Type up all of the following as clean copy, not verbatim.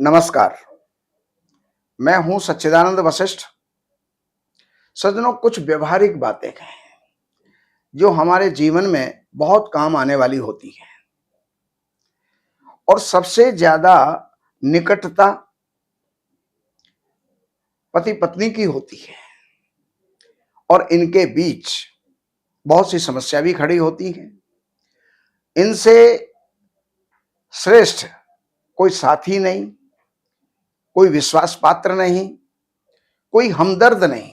नमस्कार। मैं हूं सच्चिदानंद वशिष्ठ। सज्जनों, कुछ व्यवहारिक बातें हैं जो हमारे जीवन में बहुत काम आने वाली होती है और सबसे ज्यादा निकटता पति पत्नी की होती है और इनके बीच बहुत सी समस्या भी खड़ी होती है। इनसे श्रेष्ठ कोई साथी नहीं, कोई विश्वास पात्र नहीं, कोई हमदर्द नहीं।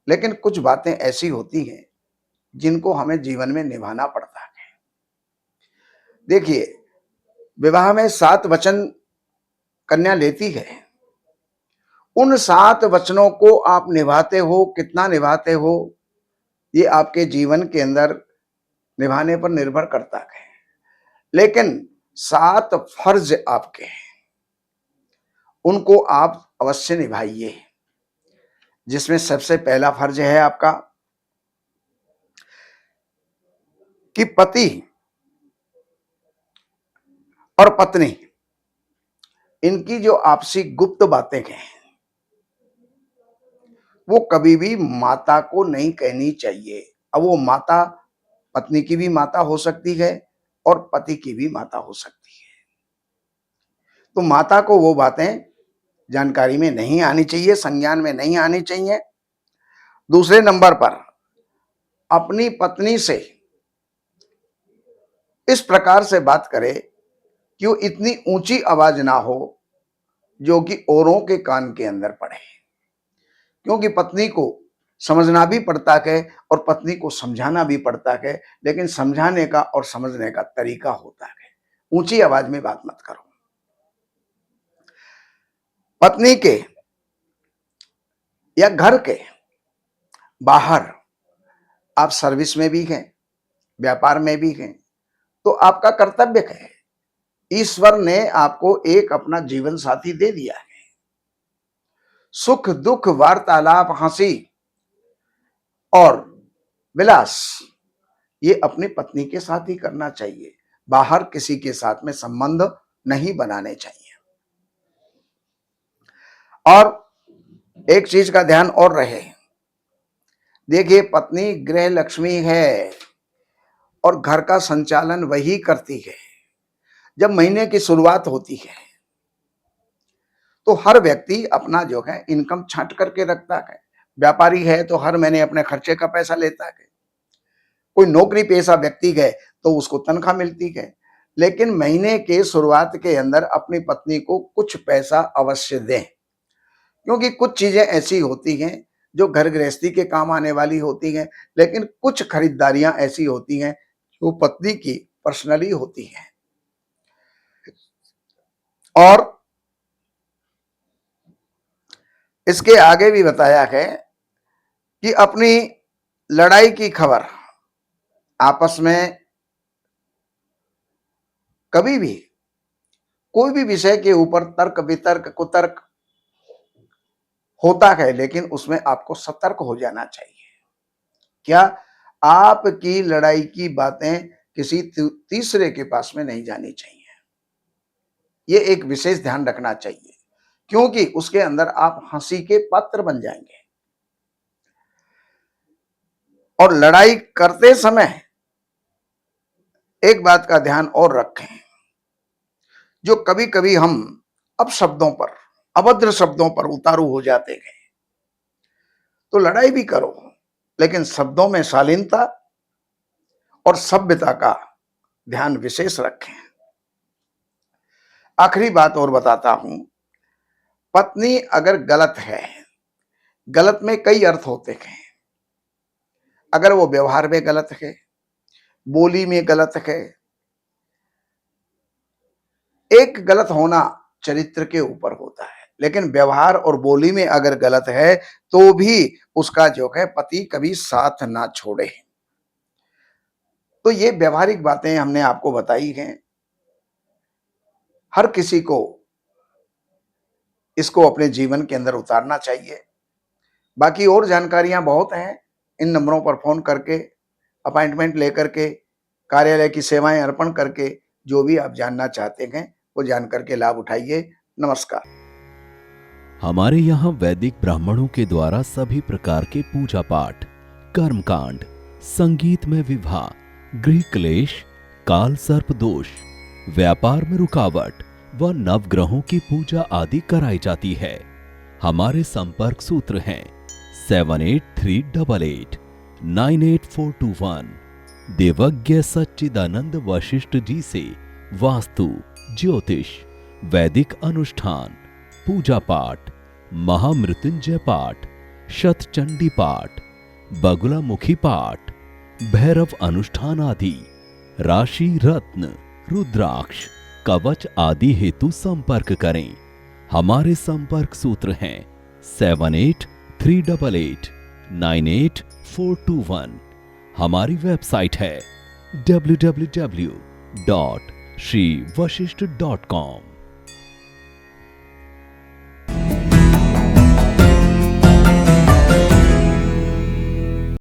लेकिन कुछ बातें ऐसी होती हैं जिनको हमें जीवन में निभाना पड़ता है। देखिए, विवाह में 7 वचन कन्या लेती है। उन 7 वचनों को आप निभाते हो, कितना निभाते हो, ये आपके जीवन के अंदर निभाने पर निर्भर करता है। लेकिन 7 फर्ज आपके हैं, उनको आप अवश्य निभाइए। जिसमें सबसे पहला फर्ज है आपका कि पति और पत्नी, इनकी जो आपसी गुप्त बातें हैं वो कभी भी माता को नहीं कहनी चाहिए। अब वो माता पत्नी की भी माता हो सकती है और पति की भी माता हो सकती है। तो माता को वो बातें जानकारी में नहीं आनी चाहिए, संज्ञान में नहीं आनी चाहिए। दूसरे नंबर पर अपनी पत्नी से इस प्रकार से बात करे कि वो इतनी ऊंची आवाज ना हो जो कि औरों के कान के अंदर पड़े। क्योंकि पत्नी को समझना भी पड़ता है और पत्नी को समझाना भी पड़ता है, लेकिन समझाने का और समझने का तरीका होता है। ऊंची आवाज में बात मत करो। पत्नी के या घर के बाहर आप सर्विस में भी हैं, व्यापार में भी हैं, तो आपका कर्तव्य है। ईश्वर ने आपको एक अपना जीवन साथी दे दिया है। सुख दुख, वार्तालाप, हंसी और विलास ये अपनी पत्नी के साथ ही करना चाहिए। बाहर किसी के साथ में संबंध नहीं बनाने चाहिए। और एक चीज का ध्यान और रहे, देखिए, पत्नी गृह लक्ष्मी है और घर का संचालन वही करती है। जब महीने की शुरुआत होती है तो हर व्यक्ति अपना जो है इनकम छांट करके रखता है। व्यापारी है तो हर महीने अपने खर्चे का पैसा लेता है। कोई नौकरी पेशा व्यक्ति है तो उसको तनख्वाह मिलती है। लेकिन महीने के शुरुआत के अंदर अपनी पत्नी को कुछ पैसा अवश्य दें, क्योंकि कुछ चीजें ऐसी होती हैं जो घर गृहस्थी के काम आने वाली होती हैं, लेकिन कुछ खरीदारियां ऐसी होती हैं जो पत्नी की पर्सनली होती हैं। और इसके आगे भी बताया है कि अपनी लड़ाई की खबर आपस में कभी भी कोई भी विषय के ऊपर तर्क वितर्क कुतर्क होता है, लेकिन उसमें आपको सतर्क हो जाना चाहिए। क्या आपकी लड़ाई की बातें किसी तीसरे के पास में नहीं जानी चाहिए। ये एक विशेष ध्यान रखना चाहिए, क्योंकि उसके अंदर आप हंसी के पात्र बन जाएंगे। और लड़ाई करते समय एक बात का ध्यान और रखें, जो कभी कभी हम अपशब्दों पर, अभद्र शब्दों पर उतारू हो जाते हैं। तो लड़ाई भी करो, लेकिन शब्दों में शालीनता और सभ्यता का ध्यान विशेष रखें। आखिरी बात और बताता हूं, पत्नी अगर गलत है, गलत में कई अर्थ होते हैं। अगर वो व्यवहार में गलत है, बोली में गलत है, एक गलत होना चरित्र के ऊपर होता है, लेकिन व्यवहार और बोली में अगर गलत है तो भी उसका जो है पति कभी साथ ना छोड़े। तो ये व्यवहारिक बातें हमने आपको बताई हैं। हर किसी को इसको अपने जीवन के अंदर उतारना चाहिए। बाकी और जानकारियां बहुत हैं। इन नंबरों पर फोन करके, अपॉइंटमेंट लेकर के, कार्यालय की सेवाएं अर्पण करके जो भी आप जानना चाहते हैं वो जानकर के लाभ उठाइए। नमस्कार। हमारे यहाँ वैदिक ब्राह्मणों के द्वारा सभी प्रकार के पूजा पाठ, कर्मकांड, संगीत में विवाह, गृह क्लेश, काल सर्प दोष, व्यापार में रुकावट व नवग्रहों की पूजा आदि कराई जाती है। हमारे संपर्क सूत्र हैं 7838898421। देवज्ञ सच्चिदानंद वशिष्ठ जी से वास्तु, ज्योतिष, वैदिक अनुष्ठान, पूजा पाठ, महामृत्युंजय पाठ, शतचंडी पाठ, बगुलामुखी पाठ, भैरव अनुष्ठान आदि, राशि रत्न, रुद्राक्ष, कवच आदि हेतु संपर्क करें। हमारे संपर्क सूत्र हैं 7838898421। हमारी वेबसाइट है www.shrivashishth.com।